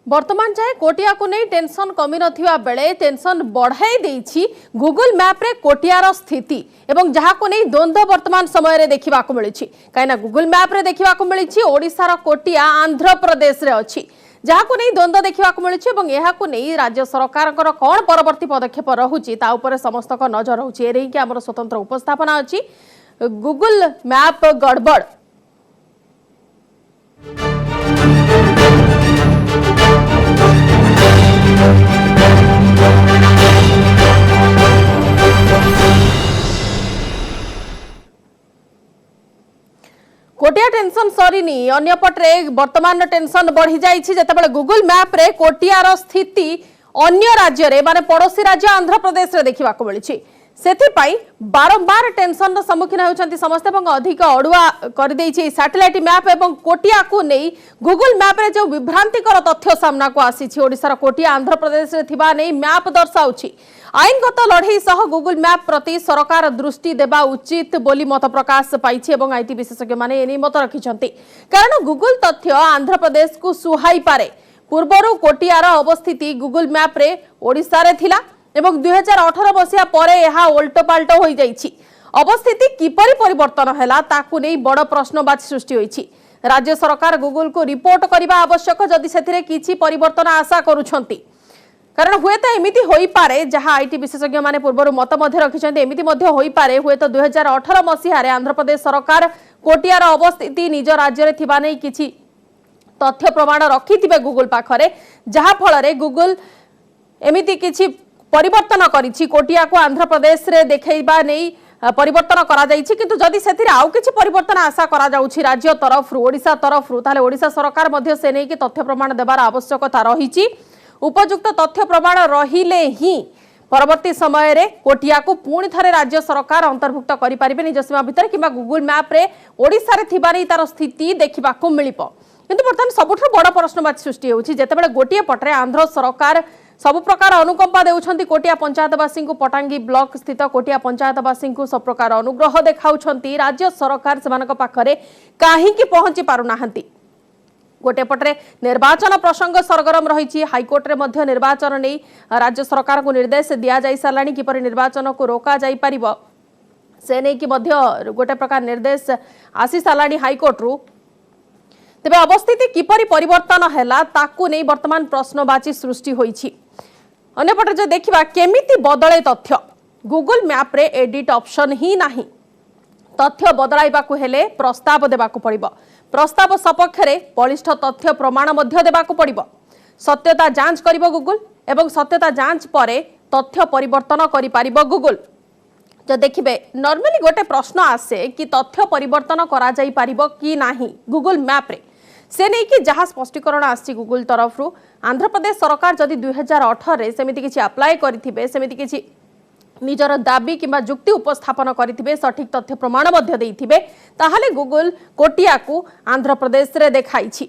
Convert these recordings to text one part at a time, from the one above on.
वर्तमान जाए कोटिया को नहीं टेंशन कमी नथिबा बेले टेंशन बढ़ाई देछि गूगल मैप रे कोटियार स्थिति एवं जहा को नहीं द्वंद्व वर्तमान समय रे देखिबा को मिलिछि काइना गूगल मैप रे देखिबा को मिलिछि ओडिसा रो कोटिया आंध्र प्रदेश रे अछि जहा को नहीं द्वंद्व देखिबा को मिलिछि एवं एहा को नहीं राज्य सरकार को कोन परवर्ती पदक्षेप रहुछि ता ऊपर समस्त को नजर रहुछि ए रही कि हमर स्वतंत्र उपस्थापना अछि गूगल मैप गड़बड़ कोटिया टेंशन सरीनी अन्यपटे वर्तमान टेंशन बढ़ी जाइछि जेतेबेले गूगल मैप रे कोटियार स्थिति अन्य राज्य रे माने पड़ोसी राज्य आंध्र प्रदेश रे देखिबा को मिलिछि सेथिपाई बारंबार टेंशन रो सम्मुखीन होउछन्ति समस्त एवं अधिक अडुआ कर देछि सैटेलाइट मैप एवं कोटिया को नै गूगल मैप रे जो विभ्रांतिकर तथ्य सामना को आसीछि ओडिसा रो कोटिया आंध्र प्रदेश रे थिबा नै मैप दर्शाउछि आईनगत लड़ई सह गूगल मैप प्रति सरकार दृष्टि देबा उचित बोली मत प्रकाश पाइछि एवं आईटी विशेषज्ञ माने एनी मत रखिछन्ति कारण गूगल तथ्य आंध्र प्रदेश को सुहाई पारे पूर्वरु कोटियार अवस्थिति गूगल मैप रे ओडिसा रे थिला एवं 2018 मसिया परे यहा उल्टोपाल्ट हो जाइछि अवस्थिति किपरि परिवर्तन हैला ताकु नै बड़ प्रश्नवाची सृष्टि होइछि राज्य सरकार गूगल को रिपोर्ट करबा आवश्यक जदि सेथिरे किछि परिवर्तन आशा करूछन्ति कारण हुए तो एमिति होई पारे जहां आईटी विशेषज्ञ माने पूर्वरु मत मध्य रखिछन्ति एमिति मध्य होई पारे हुए तो 2018 मसिया रे आंध्र प्रदेश सरकार कोटियार अवस्थिति निज राज्य रे थिबा नै किछि तथ्य प्रमाण रखिथिबे गूगल पाखरे जहां फल रे गूगल एमिति किछि परिवर्तन करिछि कोटिया को आंध्र प्रदेश रे देखैबा नै परिवर्तन करा जाइछि किंतु जदि सेथिरे आउ किछि परिवर्तन आशा करा जाउछि राज्य तरफ ओडिसा तरफ ताले ओडिसा सरकार मध्य से नै कि तथ्य प्रमाण देबार आवश्यकता रहिछि उपयुक्त तथ्य प्रमाण रहिले ही परवर्ती समय रे कोटिया को पुणी थरे राज्य सरकार अंतर्भुक्त करि परिबे निज सीमा भितर किबा गूगल मैप रे ओडिसा रे थिबा नै तार स्थिति देखिबा को मिलिपो किंतु बर्तमान सबुठ बड़ प्रश्नवाची सृष्टि होउछि जेतेबेले गोटिए पटरे आंध्र सरकार सब प्रकार अनुकंपा देउछन्ति कोटिया पंचायतवासी को पटांगी ब्लॉक स्थित कोटिया पंचायतवासी को सब प्रकार अनुग्रह देखाउछन्ति राज्य सरकार सेमानक पाखरे काहे कि पहुंची पारु नाहंती गोटे पटरे निर्वाचन प्रसंग सरगरम रही हाईकोर्ट रे मध्य निर्वाचन नहीं राज्य सरकार को निर्देश दिया जाई सालानी किपरि निर्वाचन को रोका जाई परिबो से नहीं कि मध्य गोटे प्रकार निर्देश आसी सालानी हाईकोर्ट रु तेबे अवस्थिति किपरि परिवर्तन हैला ताकू नहीं वर्तमान प्रश्नवाची सृष्टि होईछि अन्यपटे जे देखिबा केमिति बदले तथ्य गूगल मैप रे एडिट ऑप्शन ही नाही तथ्य बदलाइबा को हेले प्रस्ताव देबा को पड़िबो प्रस्ताव सपक्ष रे बलिष्ठ तथ्य प्रमाण मध्य देबा को पड़िबो सत्यता जांच करिबो गूगल एवं सत्यता जांच परे तथ्य परिवर्तन करि पारिबो गूगल जो देखिबे नॉर्मली गोटे प्रश्न आसे कि तथ्य परिवर्तन करा जाई पारिबो कि नाही गूगल मैप रे से नहीं कि जहाँ स्पष्टीकरण आसी गूगल तरफ रु आंध्र प्रदेश सरकार जदि 2018 रे सेमिति किछि अप्लाई करिथिबे सेमिति किछि निजर दाबी किंबा जुक्ति उपस्थापन करिथिबे सठिक तथ्य प्रमाण मध्य देइथिबे ताहाले गूगल कोटिया को आंध्र प्रदेश रे देखाइछि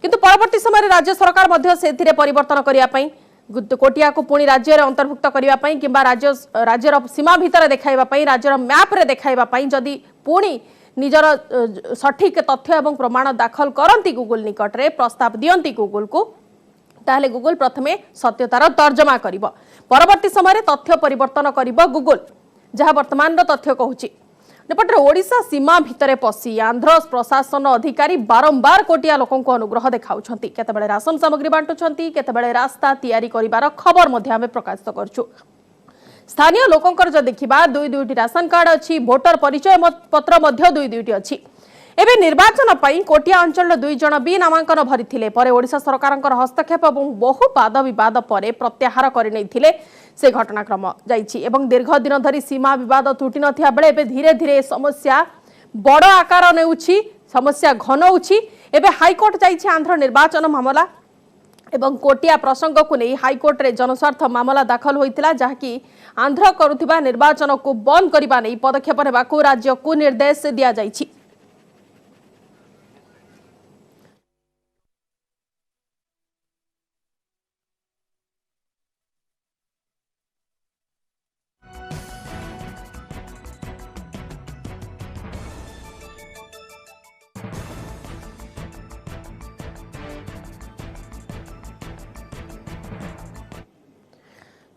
किंतु परवर्ती समय राज्य सरकार मध्य सेथिरे परिवर्तन करिया पई कोटिया को पुणी राज्य रे अंतर्भुक्त करिया पई किंबा राज्यर सीमा भीतर देखाइबा पई राज्यर मैप रे देखाइबा पई जदि पुणी निजर सठिक तथ्य एवं प्रमाण दाखल करंती गूगल निकट रे प्रस्ताव दियंती गूगल को ताहले गूगल प्रथमे सत्यतार तर्जमा करिबो परवर्ती समय रे तथ्य परिवर्तन करिबो गूगल जहा वर्तमान रो तथ्य कहूची नेपटे ओडिसा सीमा भितरे पसी आंध्र प्रशासन अधिकारी बारंबार कोटिया लोकन को अनुग्रह देखाउछंती केतेबेले राशन सामग्री बांटुछंती केतेबेले रास्ता तयारी करिवार खबर मध्ये हमें प्रकाशित करछु स्थानीय लोकंकर जो देखिबा दुईटी राशन कार्ड अछि वोटर परिचय पत्र मध्ये दुईटी अछि एबे निर्वाचन पई कोटिया अंचल 2 जण बी नामांकन भरिथिले परे ओडिसा सरकारंकर हस्तक्षेप एवं बहु वाद विवाद परे प्रत्याहार करि नैथिले से घटनाक्रम जाइछि एवं दीर्घ दिन धरि सीमा विवाद त्रुटि नथिया बेले एबे धीरे धीरे समस्या बड़ आकार नेउछि समस्या घन होछि एबे हाईकोर्ट जाइछि आंध्र निर्वाचन मामला एवं कोटिया प्रसंग को नहीं हाईकोर्ट रे जनस्वार्थ मामला दाखल होइतिला जहाकि आंध्र करुथिबा निर्वाचन को बंद करिबा नै पदक्षेप नेबाकू राज्य को निर्देश दिया जाइछि।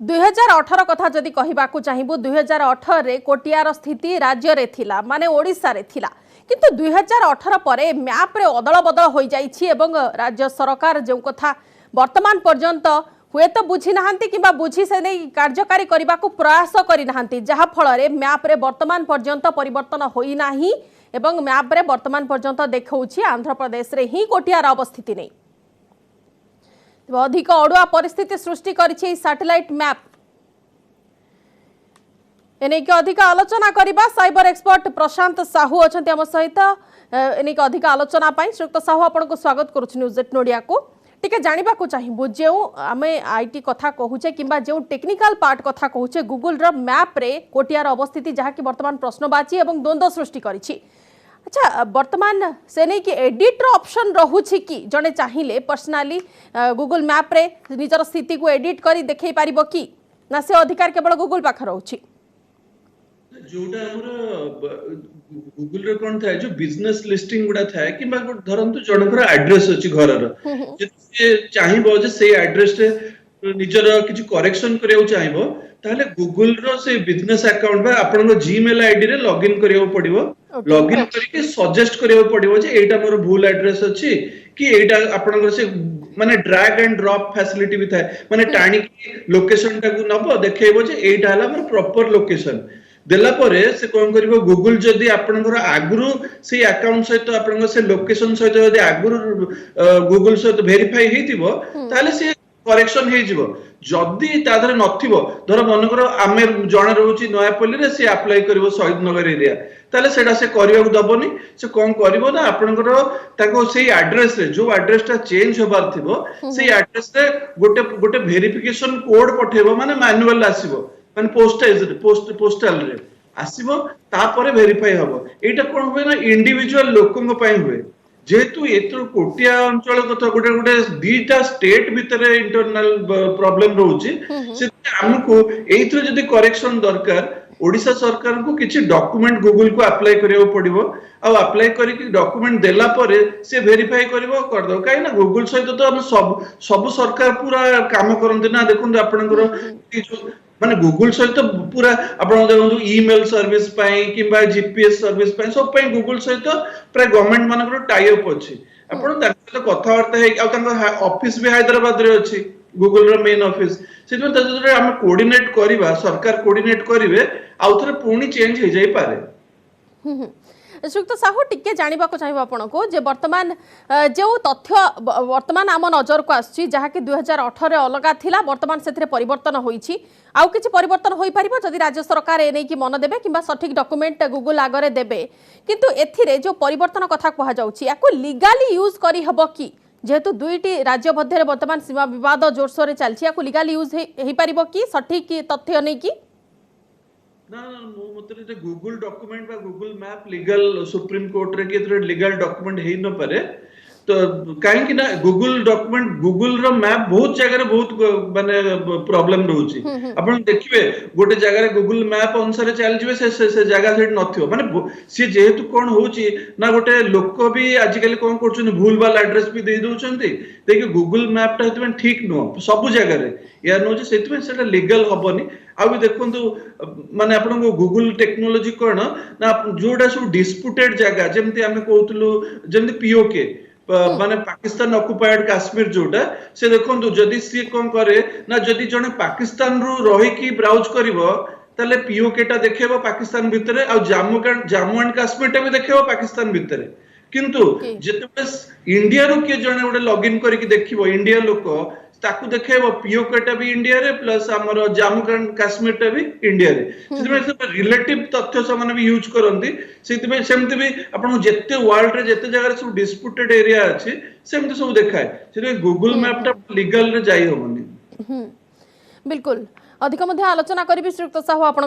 2018 कथा जदि कहबाकू चाहिबू 2018 रे कोटियार स्थिति राज्य रे थिला माने ओडिसा रे थिला किंतु 2018 परे मैप रे अदल बदल हो जाइछि एवं राज्य सरकार जो कथा वर्तमान पर्यंत हुए तो बुझी नाहांती किंबा बुझी से नहीं कार्यकारी करबाकू प्रयास करि नाहांती जहा फल रे मैप रे वर्तमान पर्यंत परिवर्तन होई नाही एवं मैप रे वर्तमान पर्यंत देखौछि आंध्र प्रदेश रे ही कोटियार अवस्थिति नहीं अधिक अड़ुआ परिस्थिति सृष्टि करिछि सैटेलाइट मैप एने के अधिक आलोचना करिबा साइबर एक्सपर्ट प्रशांत साहू अछंती हम सहित एने के अधिक आलोचना पई श्रीयुक्त साहू आपन को स्वागत करूछि न्यूज एट नोडिया को टिके जानिबा को चाहिबु जे आमे आईटी कथा कहूचे किंबा जे टेक्निकल पार्ट कथा कहूचे गूगल रो मैप रे कोटियार अवस्थिति जहा कि वर्तमान प्रश्नवाची एवं द्वंद्व सृष्टि करिछि अच्छा वर्तमान से नहीं कि एडिट रो ऑप्शन रहूछि कि जने चाहिए पर्सनली गूगल मैप रे निजर स्थिति को एडिट करी देखै पारिबो कि ना से अधिकार केवल गूगल पाख रहूछि जोटा हमर गूगल रे कोन थाय जो बिजनेस लिस्टिंग गुडा थाय किबा धरंतु जनकर एड्रेस अछि घर रो जे से चाहिबो जे से एड्रेस रे निजर किछि करेक्शन करियो चाहिबो ताले गूगल रो से बिजनेस अकाउंट बा आपन जीमेल आईडी रे लॉगिन करियो पड़िबो लॉगिन करके सजेस्ट करियो पड़िबो जे एटा मोर भूल एड्रेस अछि कि एटा आपन से माने ड्रैग एंड ड्रॉप फैसिलिटी भी थाय माने टाणी लोकेशन टा को नबो देखैबो जे एटा हला मोर प्रॉपर लोकेशन देला परे से कोन करिवो गूगल जदी आपनकर आगुरु से अकाउंट सहित आपनकर से लोकेशन सहित जदी आगुरु गूगल सहित वेरीफाई हेतिबो ताले से करेक्शन हे जिवो जदी तादरे नथिबो धर मनकर आमे जणे रहउची नयापल्ली रे से अप्लाई करिवो शहीद नगर एरिया ताले सेडा से करिवो दबोनी से कोन करिवो ना आपनकर ताको सेही एड्रेस रे जो एड्रेस ता चेंज होबार थिबो सेही एड्रेस रे गोटे वेरिफिकेशन कोड पठेबो माने मैनुअल आसीबो माने पोस्टल रे आसीबो तापरे वेरीफाई हबो एटा कोन होय ना इंडिविजुअल लोकंग पय होय जेतु एतो कोटिया अंचल कथा गोटे गोटे दीटा स्टेट भितरे इंटरनल प्रॉब्लम रहउची से हमको एथरो जदी करेक्शन दरकार ओडिसा सरकार को किछि डॉक्यूमेंट गूगल को अप्लाई करियो पड़िबो आ अप्लाई करी कि डॉक्यूमेंट देला परे से वेरीफाई करिवो कर दो काई ना गूगल सहित तो हम सब सरकार पूरा काम करंती ना देखुन आपनकर जो माने गूगल सहित पूरा आपण देखु ईमेल सर्विस पई किबा जीपीएस सर्विस पई सब पई गूगल सहित प्राय गवर्नमेंट मानकर टाई अप अछि आपण तार कथा वार्ता है आ तांका ऑफिस भी हैदराबाद रे अछि गूगल रो मेन ऑफिस सेतो तजरे हम कोऑर्डिनेट करबा सरकार कोऑर्डिनेट करिवे आ उथरे पूर्ण चेंज हे जाई पारे श्रीयुक्त साहू टिके जानिबा को चाहिबा आपण को जे वर्तमान जो तथ्य वर्तमान आम नजर को आछि जहा कि 2018 रे अलगा थिला वर्तमान सेथिरे परिवर्तन होईछि आउ किछि परिवर्तन होई परिबो जदि राज्य सरकार ए नै कि मन देबे किबा सठिक डॉक्यूमेंट गूगल आगरे देबे किंतु एथिरे जो परिवर्तन कथा कहा जाउछि याको लीगली यूज करी हबो कि जेहेतु दुईटी राज्य मध्य वर्तमान सीमा विवाद जोरसोर चलछि याको लीगली यूज हेई परिबो कि सठिक तथ्य नै कि ना मो मतरे गूगल डॉक्यूमेंट बा Google map legal supreme court रे के लीगल डॉक्यूमेंट हेई न पारे तो काहे कि ना गूगल डॉक्यूमेंट गूगल रो मैप बहुत जगह रे बहुत माने प्रॉब्लम रहउची आपण देखिबे गोटे जगह रे गूगल मैप अनुसार चल जिवे से जगह सेट नथियो माने से जेहेतु कोन होउची ना गोटे लोक भी आज कल कोन करछन भूल वाला एड्रेस भी दे दोछंती देखि गूगल मैप ता हेतु ठीक नो सब जगह रे या नो जे सेतु सेटा लीगल हबनी आ भी देखंतु माने आपण को गूगल टेक्नोलॉजी कोन ना जोडा सब डिस्प्यूटेड जगह जेमति हमें कहतलु जेमति पीओके माने पाकिस्तान ऑक्युपाइड कश्मीर जोटा से देखंतु जदी सी कोन करे ना जदी जने पाकिस्तान रु रही की ब्राउज करिवो तले पीओके टा देखेबो पाकिस्तान भितरे आ जम्मू एंड कश्मीर टा भी देखेबो पाकिस्तान भितरे किंतु जेते इंडिया रो के जने ओडे लॉगिन करी कि देखिबो इंडिया लोक ताकू देखेबो पीओके टा भी इंडिया रे प्लस हमर जम्मू एंड कश्मीर टा भी इंडिया रे सेमे सब रिलेटिव तथ्य समान भी यूज करंती सेति सेमति भी आपन जेते वर्ल्ड रे जेते जगह रे सब डिस्प्यूटेड एरिया अछि सेमति सब देखाय सेति गूगल मैप टा लीगल रे जाई होबनी बिल्कुल अधिक मध्य आलोचना करी श्रीयुक्त साहू आपण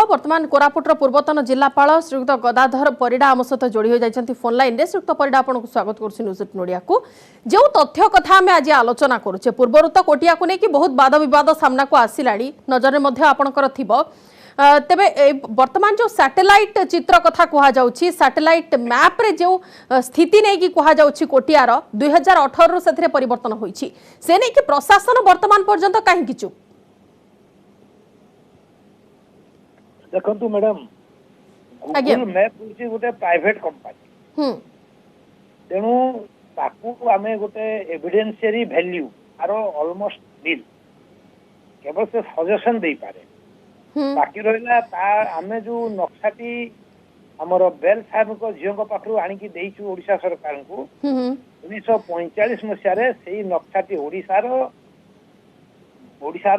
वर्तमान कोरापुटर पूर्वतन जिलापाल श्रीयुक्त गदाधर परिडा आम सहित जोड़ी हो जाती फोन लाइन रे श्रीयुक्त परिडा आपन को स्वागत करुछि न्यूज एट नोडिया को जो तथ्य कथा आम आज आलोचना करुचे पूर्वर तो कोटिया को लेकिन बहुत वाद विवाद सामना को आसिलाणी नजर में आपणकर थिबो तेबे वर्तमान जो सैटेलाइट चित्र कथा कहा जाउछि सैटेलाइट मैप रे जो स्थिति नै कि कहा जाउछि कोटियार 2018 रु सेथरे परिवर्तन होईछि से नै कि प्रशासन वर्तमान पर्यंत काहे किछु देखंतु मैडम आज्ञा। गूगल मैप होची गोटे प्राइवेट कंपनी हम्म तेणु ताकू आमे गोटे एविडेंशियरी वैल्यू आरो ऑलमोस्ट बिल केवल से सजेशन दे पारे हम्म बाकी रहिला ता आमे जो नक्शाटी हमर बेल साहब को झियो को पाखरु आनी की देइछु ओडिशा सरकार को हम्म 1945 मसियारे सेही नक्शाटी ओडिशार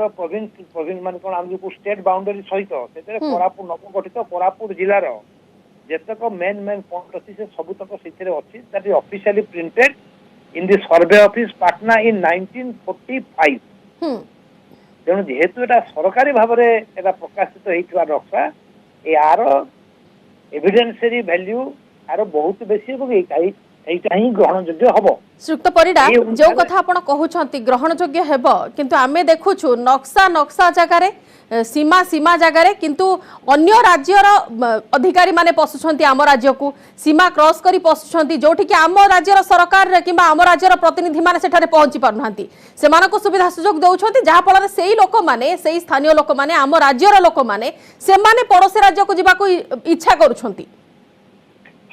प्रोविंस मान कोन हम जो स्टेट बाउंड्री सहित सेते कोरापुट नवगठित कोरापुट जिल्लार जेतक मेन पॉइंट अछि से सबुतक सेथिरे अछि that is officially printed in the survey office Patna इन 1945 हम्म तेणु जेहेतु एटा सरकारी भाबरे एटा प्रकाशित हेइतवा नक्शा यार एविडेंशियरी वैल्यू आर बहुत बेसी एवं এইটা ହିଁ ଗ୍ରହଣଯୋଗ୍ୟ ହବ। श्रीयुक्त परिडा जो कथा आपण कहउछंती ग्रहणयोग्य हेब किंतु आमे देखुछु नक्शा जगारे सीमा सीमा जगारे किंतु अन्य राज्यर अधिकारी माने पसुछंती आम राज्य को सीमा क्रॉस करी पसुछंती जोठी कि आम राज्यर सरकार किंबा आम राज्यर प्रतिनिधि माने सेठारे पहुंची पारुनांती सेमानको सुविधा सुयोग दउछंती जहा फल सेही लोक माने सेही स्थानीय लोक माने आम राज्यर लोक माने सेमाने पड़ोसी राज्य को जिबाको इच्छा करूछंती।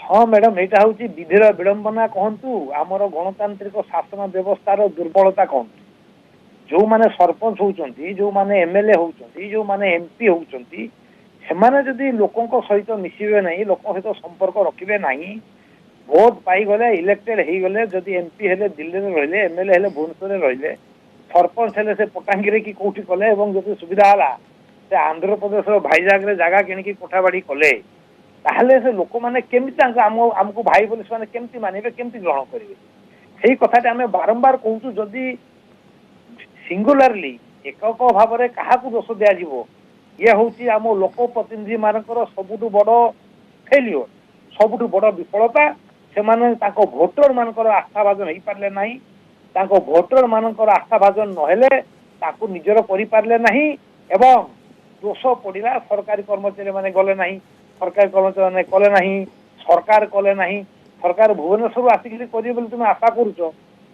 हाँ मैडम यहाँ हूँ विधिर विडंबना कहतु आमर गणतांत्रिक शासन व्यवस्थार दुर्बलता कहतु जो माने सरपंच होउचंती जो माने एमएलए होउचंती जो माने एमपी होउचंती सेमाने जदि लोकंक सहित मिसिबे नहीं लोक सहित संपर्क रखिबे नहीं भोट पाई गले इलेक्टेड हे गले जदि एमपी हेले दिल्ली रे रहले एमएलए हेले भुवनेश्वर रे रहले सरपंच हेले से पटांगी की कोठी कले एवं जदि सुविधा हला से आंध्र प्रदेश भाईजाग रे जगह किणकी कोठाबाड़ी कले ताहले से लोक माने केमिति हमको भाई बोले से केमिति मानिबे केमिति ग्रहण करिवे सेही कथाटे आमे बारंबार कहूछु जदि सिंगुलारली एकक भाव में क्या दोष दिया ये हूँ आम लोक प्रतिनिधि मानकर सबुठु बड़ फेल्योर सबुठु बड़ विफलता से भोटर मानकर आस्था भाजन हो पारे ना भोटर मानकर आस्था भाजन नहेले निजर कर पारे ना एवं दोष पड़ा सरकारी कर्मचारी माने गले ना सरकारी कर्मचारी माने कले ना सरकार कले ना सरकार भुवनेश्वर आसिक करेंगे तुम आशा करुच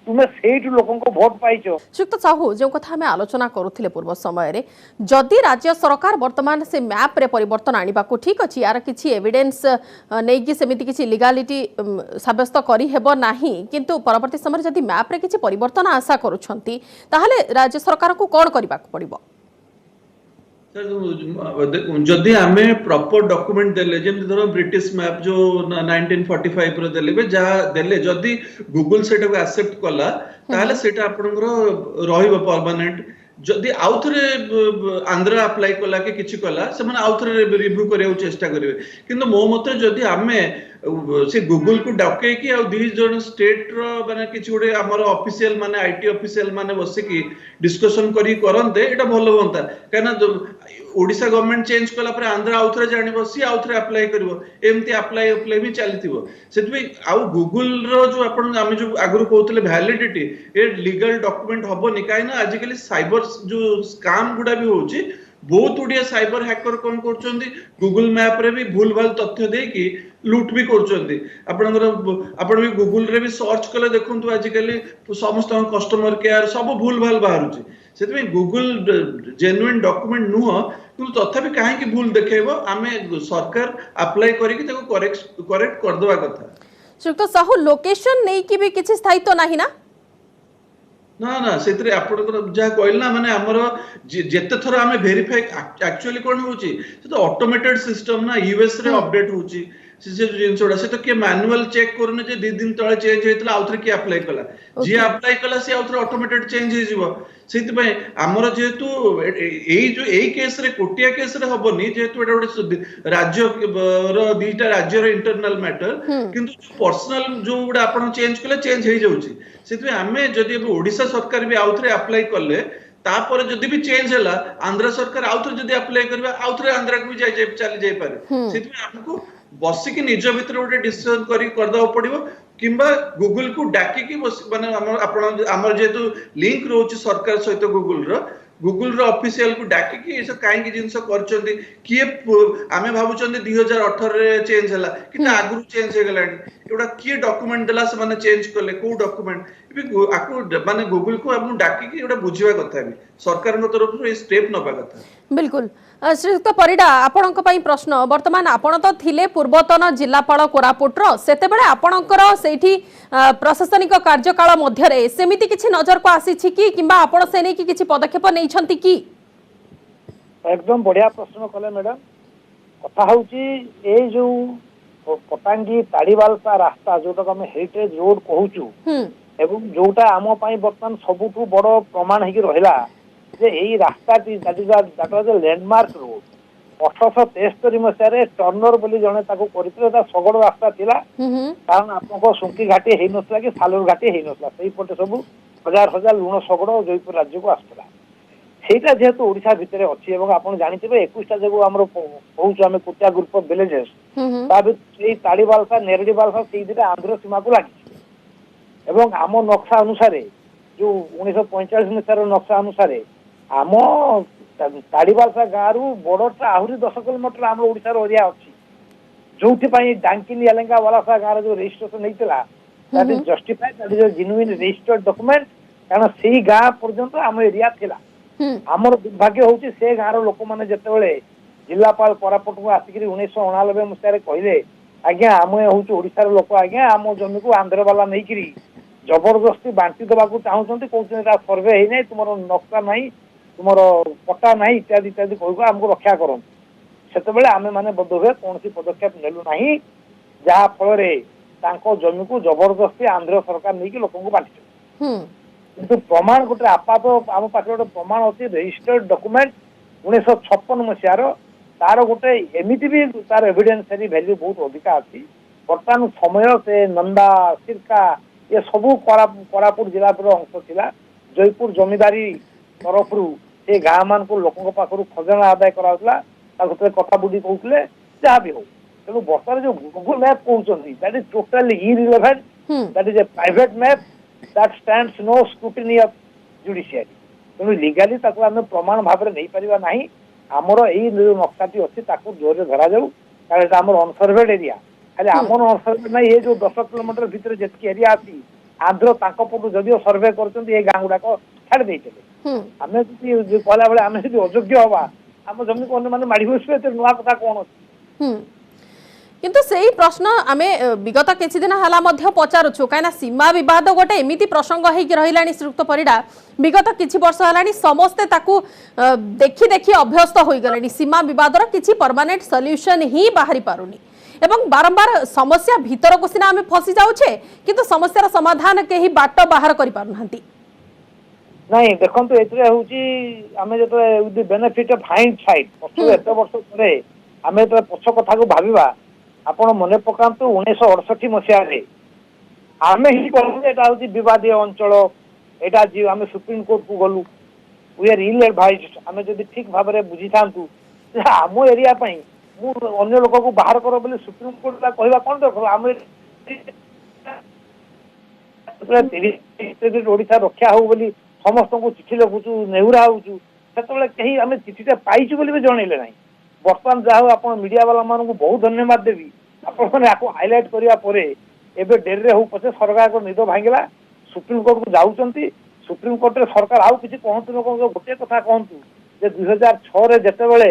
तुम से लोक भोट पाइच। श्रीयुक्त साहू जो कथा आम आलोचना करुले पूर्व समय जदि राज्य सरकार वर्तमान से मैप रे परिवर्तन आने को ठीक अच्छी यार किसी एविडेंस नहीं कि सेमिति किसी लीगालिटी सब्यस्त करिहेब नाही किंतु परवर्ती समय जदि मैप रे किसी परिवर्तन आशा करुछंती ताहले राज्य सरकार को कौन करबा पड़िबो? जदि आमे प्रॉपर डॉक्यूमेंट देले जेम धरो ब्रिटिश मैप जो 1945 रो देले जहा देले जदि गूगल सेटा को एक्सेप्ट कला ताले सेटा आपनकर रहिबो परमानेंट जदि आउथरे आंध्र अप्लाई कला के किछि कला से माने आउथरे रिव्यू करियो चेष्टा करिवे किंतु मो मते जदि आमे से गूगल को डके कि आ दुई जन स्टेट रो माने किछि गोटे हमर ऑफिशियल माने आईटी ऑफिशियल माने बसे कि डिस्कशन करी करनते एटा भलो होंता काना ओडिशा गवर्नमेंट चेंज कला पर आंध्र आउथरे जानि बसी आउथरे अप्लाई करबो एमती अप्लाई भी चलतिबो सेतबे आउ गूगल रो जो आपण आमे जो आगु कहतले वैलिडिटी ए लीगल डॉक्यूमेंट हबोनी काई ना आजिकली साइबर जो स्कैम गुडा भी होची बहुत उड़िया साइबर हैकर कौन कर गूगल मैप रे भी भूल भाल तथ्य दे कि लूट भी कर भी गूगल रे भी सर्च कले देखंतु आजिकली समस्त कस्टमर केयर सब भूल भाल बाहरुची सेतबे गूगल जेन्युइन डॉक्यूमेंट नुह किंतु तथापि काहे कि भूल देखेबो आमे सरकार अप्लाई करी कि ताको करेक्ट कर देबा कथा। श्रीयुक्त साहू लोकेशन नहीं कि भी किछि स्थायित्व नाही ना ना ना सेतरे आपनकर जा कहल ना माने हमर जेते थर आमे वेरीफाई एक्चुअली कोन होची से तो ऑटोमेटेड सिस्टम ना यूएस रे अपडेट होची से जिनसोडा से तो के मैनुअल चेक करने जे 2 दिन तळे चेंज हेतला आउथरे के अप्लाई कला जे अप्लाई कला से आउथरे ऑटोमेटेड चेंज हे जिवो सेति पय हमर जेतु एई जो एई केस रे कोटिया केस रे हबनी जेतु एटा गोटे राज्य रो दीटा राज्य रो इंटरनल मैटर किंतु जो पर्सनल जो गुडा आपण चेंज कले चेंज हे जाउची सेति पय हमें जदि ओडिसा सरकार भी आउथरे अप्लाई करले तापर जदि भी चेंज हला आंध्र सरकार आउथरे जदि अप्लाई करबा आउथरे आंध्र को भी जाय चली जाय पारे सेति पय हमको बसिकी निज भितर गोटे डिसीजन करी करदा पड़िबो किंबा गूगल को डाकी की माने हमर जेतु लिंक रोच सरकार सहित गूगल रो ऑफिशियल को डाकी कि एसो काहे की जिंस करचंदी किए आमे भाबुचंदी 2018 रे चेंज हला कि आगु चेंज हे गलानी एटा किए डॉक्यूमेंट देला से माने चेंज करले को डॉक्यूमेंट आकु माने गूगल को हम डाकी कि एटा बुझिबा कथा भी सरकार को तरफ से स्टेप नबा कथा। बिल्कुल श्रीयुक्त परिडा आपणक पई प्रश्न वर्तमान आपण तो थिले पूर्वतन जिल्लापाल कोरापुटर सेतेबेले आपणकर सेठी प्रशासनिक कार्यकाल मध्यरे सेमिति किछि नजर को आसीछि कि किंबा आपण से नै कि किछि पदक्षेप नैछंती कि एकदम बढ़िया प्रश्न कले मैडम कथा होची ए जो पटांगी ताड़ीवालसा रास्ता जोटा आम हेरिटेज रोड कहूचु एवं जोटा आम बर्तमान सबुठू बड़ प्रमाण होगी रहा जे यही रास्ताटी लैंडमार्क रोड 1873 मसीह टर्नर बोली जड़े सगड़ रास्ता थिला कारण आपको सुंकी घाटी हो नसला कि सालुर घाटी हो नसला सही पटे सब हजार हजार लुण सगड़ जयपुर राज्य को आसला सेटा जेहेतु ओडिशा भितर अच्छी आप जानते 21टा जगह आम कहूँ आम कुटिया ग्रुप ऑफ विलेजेस ताड़ीवालसा नेरडीवालसा से आंध्र सीमा को लगी एवं आम नक्शा अनुसार जो 1945 मसीहार नक्शा अनुसार आम ताड़ीवालसा गाँव बड़टा आहरी 10 किलोमीटर आम ओडिशार एरिया अच्छी जो डांकिनी एलेंगा वालासा गाँव जो रजिस्ट्रेशन होता that is justified that is a genuine registered document कारण से गाँ पर्यंत आम एरिया थिला आमर दुर्भाग्य होची से गाँव लोक मैंने जितेबाला जिलापाल कोरापुट को आसिक 1989 मसीह कहले आज्ञा आम हूँ ओडिशार लोक आज्ञा आम जमी को आंध्र वाला नहीं जबरदस्ती बांटी देवा चाहते कहते सर्वे है तुम नक्शा ना तुम पट्टा ना इत्यादि इत्यादि कह आमको रक्षा करूँ से आम मैंने बोध हुए कौन पदक्षेप नेलु ना जहाँफल जमी को जबरदस्ती आंध्र सरकार नहीं लोक बांटी किंतु प्रमाण गोटे आपात आम पाखे गोटे प्रमाण अच्छी रजिस्टर्ड डॉक्यूमेंट 1956 मसीहार तार गोटे एमती भी तार एविडेंसरी वैल्यू बहुत अधिका अच्छी बर्तमान समय से नंदा सिरका ये सबू कोरापुट जिला अंश थिला जयपुर जमीदारी तरफ से गाँ मान को लोकों पाखर खजना आदाय कराउला कथा बुद्धि कहते जहाँ भी हो तेणु बर्तमान जो गूगल मैप कहते that is totally irrelevant that is a private map that stands no scrutiny of judiciary तेणु लीगाली आम प्रमाण भाव में नहीं पारिबा नहीं आमर यही नक्शाटी अच्छी जोर धरा जाऊ कारण आम अनसर्वेड एरिया खाली आमर अनसर्वेड ना ये जो 10 किलोमीटर भितर जी एरिया अच्छी आंध्र पटू जदिव सर्वे कर गाँ गुड़ाक छाड़ देते आम कहला बेले आम अयोग्य हवा आम जमी को अन्य माड़ी बसवे नुआ कथा कौन अच्छी किंतु सेही प्रश्न आमे विगत किछि दिन हला मध्य पचारुछु काना सीमा विवाद गोटे एमिति प्रसंग हेकि रहिलानी श्रीयुक्त परिडा विगत किछि वर्ष हलानी समस्ते ताकू देखि देखि अभ्यस्त होई गलेनी सीमा विवादर किछि परमानेंट सॉल्यूशन ही बाहरी पारुनी एवं बारंबार समस्या भीतर को सिना आमे फसी जाउछे किंतु समस्यार समाधान केही बाट बाहर करि पारुनहंती नहीं देखंतु एतरे होची आमे जतो with the benefit of hindsight पछो एत वर्ष परे आमे तो पछ कथा को भाबिबा आपण मने पकांतु 1968 मसीहा आम ही कहूँ विवादीय अंचल एटा जी आम सुप्रीम कोर्ट को गलु वी आर इल एडवाइज्ड आम जब ठीक भाव में बुझी था आम एरिया अन्य लोक को बाहर कर बोले सुप्रीम कोर्ट कहवा कौन दरकार आम ओडिशा रक्षा हो बोली समस्त को चिठी लिखुचु नेहुरा होचु से आम चिठीटा पाइचु बोली भी जनइले ना बर्तमान जहाँ आप मीडिया वाला मान को बहुत धन्यवाद देवी आपको हाइलाइट करने एवं डेरी हो पचे सरकार को निद भांगला सुप्रीम कोर्ट को जाऊँच सुप्रीम कोर्ट सरकार आउ कि कहतु न गोटे कथा कहतु 2006 जितेबाला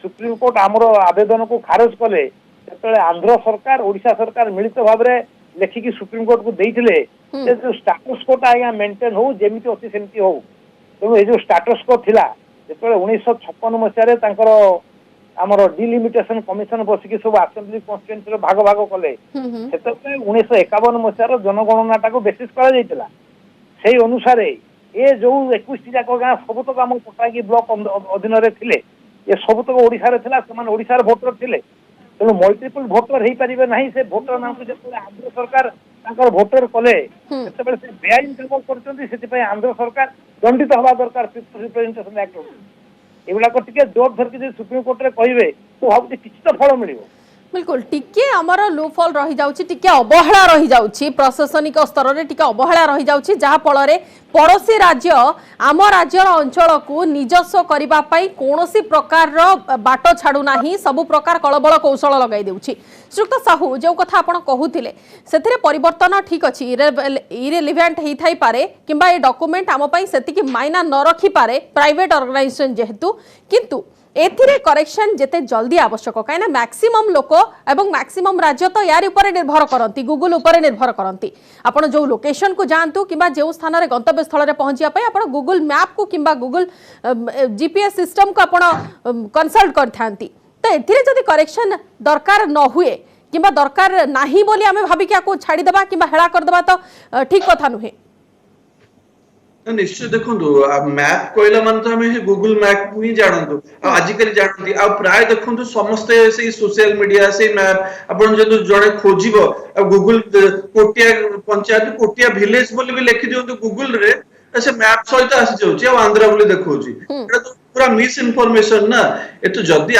सुप्रीम कोर्ट आमर आवेदन को खारज कले से आंध्र सरकार ओडिशा सरकार मिलित भाव में लेखिकी सुप्रीम कोर्ट को देते जो स्टाटस कोटा आज्ञा मेंटेन हो जमी अच्छी सेमती हो तेणु ये जो स्टाटस को थिला जो 1956 मसीह आमर डिलिमिटेशन कमिशन बसिकी सब असेंबली कन्स्टिट्यूएंसी भाग भाग कले से 1951 मसीहार जनगणना को बेसिस करा से अनुसार ये जो 21 जाक गाँ सबतक आम पटाकी ब्लॉक अधीन थे ये सबतक ओडिशा थे ओडिशार भोटर थे तेणु मल्टीपल भोटर हो पारे ना से भोटर मान को जो आंध्र सरकार भोटर कले से बेआईन काम कर आंध्र सरकार दंडित हवा दरकार पीपल्स रिप्रेजेंटेशन एक्ट एगुड़ाक टे जोर धरिकी सुप्रीम कोर्ट में कहे तो भावी कि तो फल मिल बिल्कुल टिके आमर लूफल रही जाउची टिके अवहेला रही जाउची प्रशासनिक स्तर रे टिके अवहेला रही जाउची जहा फल रे पड़ोसी राज्य आम राज्यर अंचल को निजस्व करबा पई कोनोसी प्रकार रो बाट छाडू नाही सबु प्रकार कलबल कौशल लगाई देउची श्रीयुक्त साहू जो कथा आपण कहूथिले सेथिरे परिवर्तन ठीक अछि इरेलिवेंट हेई थाई पारे किंबा ए डॉक्यूमेंट आम पई सेति कि मायना न रखी पारे प्राइवेट ऑर्गेनाइजेशन जेहेतु किंतु एथिरे करेक्शन जेते जल्दी आवश्यक कहीं मैक्सिमम लोक एवं मैक्सिमम राज्य तो यार ऊपर निर्भर करती गूगल ऊपर निर्भर करती आपण जो लोकेशन को जातु कि जो स्थान में गंतव्य स्थल में पहुंचा आप गूगल मैप को कि गूगल जीपीएस सिस्टम को आप कंसल्ट करथांती तो एथिरे जदि करेक्शन दरकार न हुए कि दरकार नाही बोली आमे भाबिक आपको छाड़ी देबा कि हेला कर देबा तो ठीक कथा नुहे निश्चय देखो मैप कहला मान तो हमें गूगल मैप ही जानतु आजिकल जानती आ प्राय देखो समस्ते से सोशल मीडिया से मैप अपन जदि जड़े खोजिब गूगल कोटिया पंचायत कोटिया विलेज बोली भी लिखि दियंतु गूगल रे से मैप सहित आसी जाउची आ आंध्रा बोली देखौची एटा तो पूरा मिस इन्फॉर्मेशन ना ए तो जदी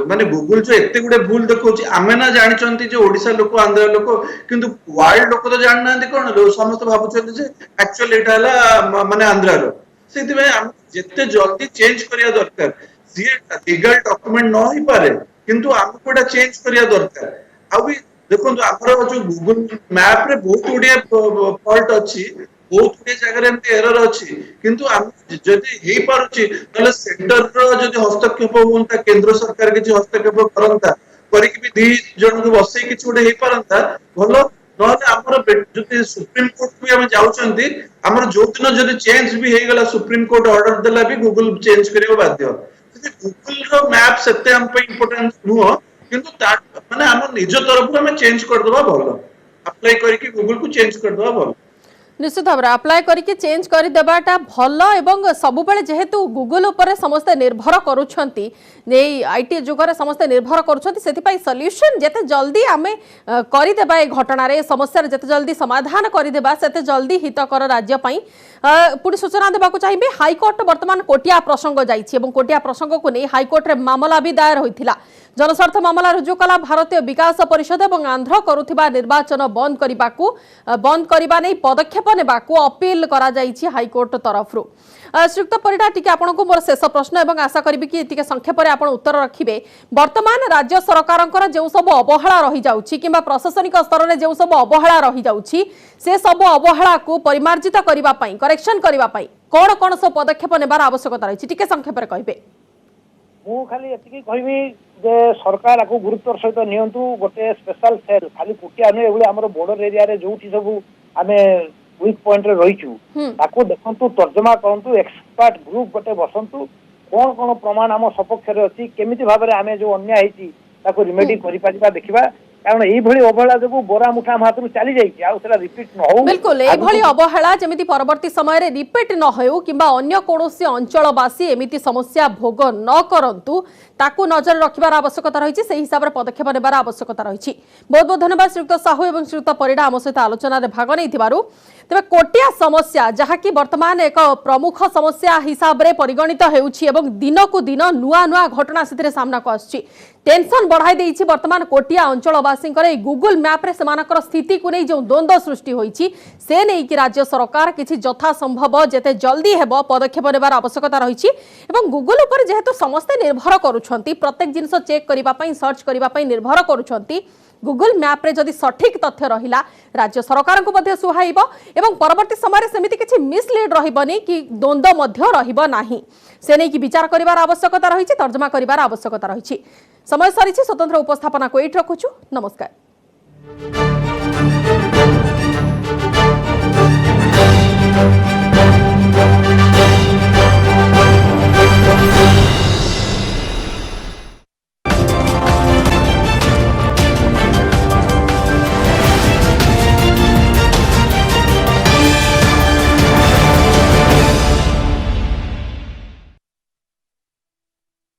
माने गूगल जो एते गुडे भूल देखौची आमे ना जानिचंती जे ओडिसा लोक आंध्रा लोक किंतु वर्ल्ड लोक तो जान नांती कोन समस्त भाबुचंती जे एक्चुअली एटा हला माने आंध्रा रो सेति में हम जत्ते जल्दी चेंज करिया दरकार जे लीगल डॉक्यूमेंट न ही पारे किंतु हमको एटा चेंज करिया दरकार आ भी देखो हमर जो गूगल मैप रे बहुत गुडिया फॉल्ट अछि बहुत गुडिया जगह एमती एरर अछि किंतु हम जदी हेई पारुछि तले सेंटर रो जदी हस्तक्षेप होंता केंद्र सरकार के हस्तक्षेप करंता करी कि भी दी जन को बसई किछ गुडे हेई पारंता भलो नहले हमर जदी सुप्रीम कोर्ट भी हम जाउचंती हमर जो दिन जदी चेंज भी हेई गला सुप्रीम कोर्ट ऑर्डर देला भी गूगल चेंज करियो बाध्य गूगल रो मैप सेते हम पे इंपोर्टेंस नुहो किंतु ता माने हम निज तरफ हम चेंज कर दबा भलो अप्लाई करी कि गूगल को चेंज कर दबा भलो निश्चित भाव अप्लाई करके चेंज कर देबाटा भल एवं सब बेले जेहेतु गूगल ऊपर समस्ते निर्भर करूछंती आईटी जुगरे समस्ते निर्भर करूछंती सेति सॉल्यूशन जेते जल्दी आमे करि देबा ए घटना रे समस्या जेते जल्दी समाधान करि देबा सेते जल्दी हितकर राज्य पई पुणी सूचना देबाकू चाहिए हाईकोर्ट वर्तमान कोटिया प्रसंग जाइछि एवं कोटिया प्रसंग को नहीं हाईकोर्ट रे मामला भी दायर होइथिला जनस्वार्थ मामला रुजु कला भारतीय विकास परिषद एवं आंध्र करुथिबा निर्वाचन बंद करबा नै पदक्षेप नेबाकू अपील करा जाइछि हाईकोर्ट तरफरु श्रीयुक्त परिडा टिके आपनको मोर शेष प्रश्न एवं आशा करिबि कि टिके संक्षेप रे आपण उत्तर रखिबे वर्तमान राज्य सरकारंकर जे सब अवहेला रहि जाउछि किबा प्रशासनिक स्तर रे जे सब अवहेला रहि जाउछि से सब अवहेला को परिमार्जित करिबा पई करेक्शन करिबा पई कोन कोन सब पदक्षेप नेबार आवश्यकता रहिछि टिके संक्षेप रे कहिबे मु खाली एतिकी कहबी जे सरकार आकु गुरुत्वर सहित नियंतु गोटे स्पेशल सेल खाली कुटिया न एबुले हमर बॉर्डर एरिया रे जोठी सब आमे वीक पॉइंट रे रहिछु ताकू देखंतु तर्जमा करंतु एक्सपर्ट ग्रुप गोटे बसंतु कोन कोन प्रमाण हम सपक्ष रे अछि केमिति भाबरे आमे जो अन्याय हेछि ताकू रिमेडी करि पारिबा देखिबा कारण एई भली अवहेला जगु बोरा मुठा हाथरु चली जाइछि आ सेला रिपीट न हो बिल्कुल एई भली अवहेला जेमिति परवर्ती समय रे रिपीट न होउ किबा अन्य कोनोसी अंचलवासी एमिति समस्या भोग न करंतु ताकू नजर रखिबार आवश्यकता रहिछि सेही हिसाब रे पदक्षेप नेबार आवश्यकता रहिछि बहुत बहुत धन्यवाद श्रीयुक्त साहू एवं श्रीयुक्त परिडा हम सहित आलोचना रे भाग नै थिबारु तबे कोटिया समस्या जहा कि वर्तमान एक प्रमुख समस्या हिसाब रे परिगणित हेउछि एवं दिन को दिन नुआ नुआ घटना सिथिरे सामना को आछि टेंशन बढ़ाई देइछि वर्तमान कोटिया अंचलवासी गूगल मैप रे समानकर स्थिति को नहीं जो द्वंद्व सृष्टि होइछि से नहीं कि राज्य सरकार किछि यथा संभव जेते जल्दी हेबो पदक्षेप नेबार आवश्यकता रहिछि एवं गूगल ऊपर जेहेतु समस्ते निर्भर करूछंती प्रत्येक जिंस चेक करिबा पई सर्च करिबा पई निर्भर करूछंती गूगल मैप रे जदि सठिक तथ्य रहिला राज्य सरकार को मध्य सुहाइबो एवं परवर्ती समय सेमिति किछि मिसलीड रहिबनी कि द्वंद्व मध्य रहिबो नाही से नहीं कि विचार करिबार आवश्यकता रहिछि तर्जमा करिबार आवश्यकता रहिछि समय सरिछि स्वतंत्र उपस्थापना को एट रखुछु नमस्कार।